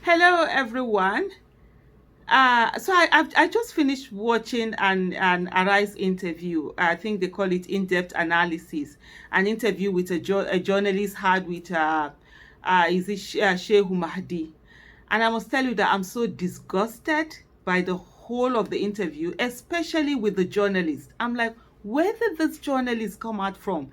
Hello, everyone. I just finished watching an Arise interview. I think they call it in-depth analysis. An interview with a journalist had with Shehu Mahdi, and I must tell you that I'm so disgusted by the whole of the interview, especially with the journalist. I'm like, where did this journalist come out from?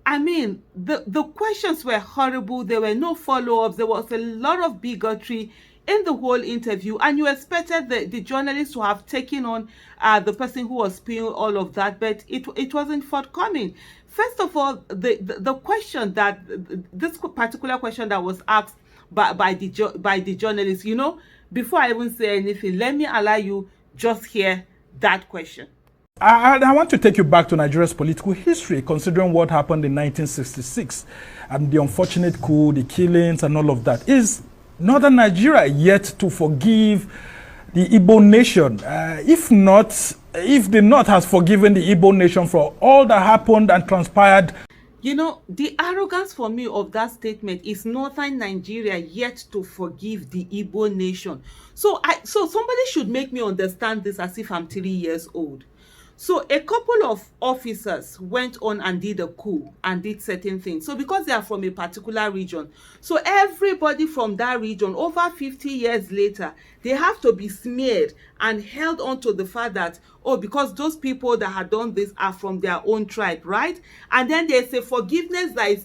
I mean, the questions were horrible. There were no follow-ups. There was a lot of bigotry in the whole interview, and you expected the journalist to have taken on the person who was spewing all of that, but it wasn't forthcoming. First of all, the question that this particular question that was asked by the journalist, before I even say anything, let me allow you just hear that question. I want to take you back to Nigeria's political history, considering what happened in 1966 and the unfortunate coup, the killings, and all of that. Is Northern Nigeria yet to forgive the Igbo nation? If the North has forgiven the Igbo nation for all that happened and transpired. The arrogance for me of that statement is Northern Nigeria yet to forgive the Igbo nation. So somebody should make me understand this as if I'm 3 years old. So a couple of officers went on and did a coup and did certain things. So because they are from a particular region, so everybody from that region, over 50 years later, they have to be smeared and held on to the fact that, oh, because those people that had done this are from their own tribe, right? And then there's a forgiveness that is,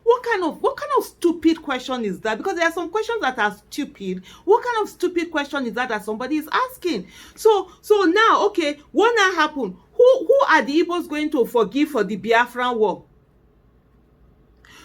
what kind of stupid question is that? Because there are some questions that are stupid. What kind of stupid question is that somebody is asking? So now, okay, what now happened? Who are the Igbos going to forgive for the Biafran war?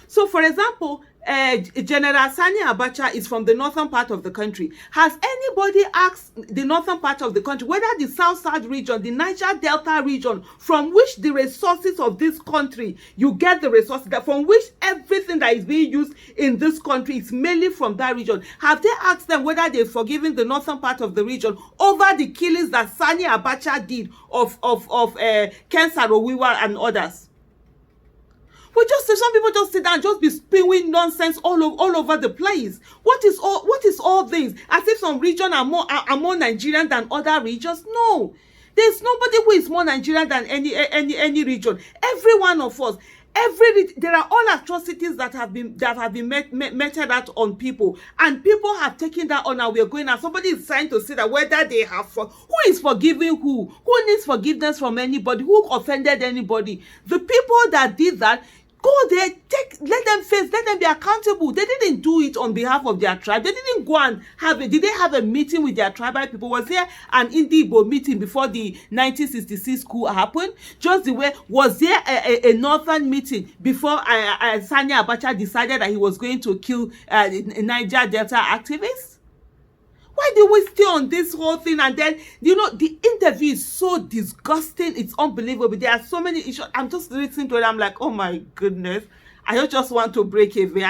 So, for example, General Sani Abacha is from the northern part of the country. Has anybody asked the northern part of the country whether the South region, the Niger Delta region, from which the resources of this country, you get the resources, from which everything that is being used in this country is mainly from that region? Have they asked them whether they've forgiven the northern part of the region over the killings that Sani Abacha did of Ken Saro-Wiwa and others? Some people just sit down and just be spewing nonsense all over the place. What is all this? As if some region are more Nigerian than other regions? No, there's nobody who is more Nigerian than any region. Every one of us. There are all atrocities that have been meted out on people, and people have taken that on, and we are going now. Somebody is trying to say that whether they have who is forgiving who needs forgiveness from anybody, who offended anybody. The people that did that, go there, let them be accountable. They didn't do it on behalf of their tribe. They didn't go and did they have a meeting with their tribal people? Was there an Igbo meeting before the 1966 coup happened? Just the way, was there a northern meeting before Sani Abacha decided that he was going to kill Niger Delta activists? Why do we stay on this whole thing? And then, the interview is so disgusting. It's unbelievable. There are so many issues. I'm just listening to it. I'm like, oh my goodness. I don't just want to break a vein.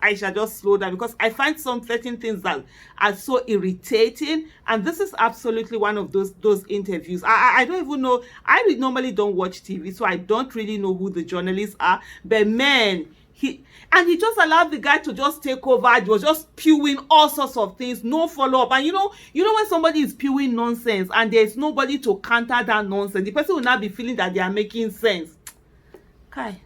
I shall just slow down, because I find some certain things that are so irritating. And this is absolutely one of those interviews. I don't even know. I normally don't watch TV, so I don't really know who the journalists are. But man, he just allowed the guy to just take over. He was just spewing all sorts of things, no follow-up. And you know when somebody is spewing nonsense and there's nobody to counter that nonsense, the person will not be feeling that they are making sense. Kai.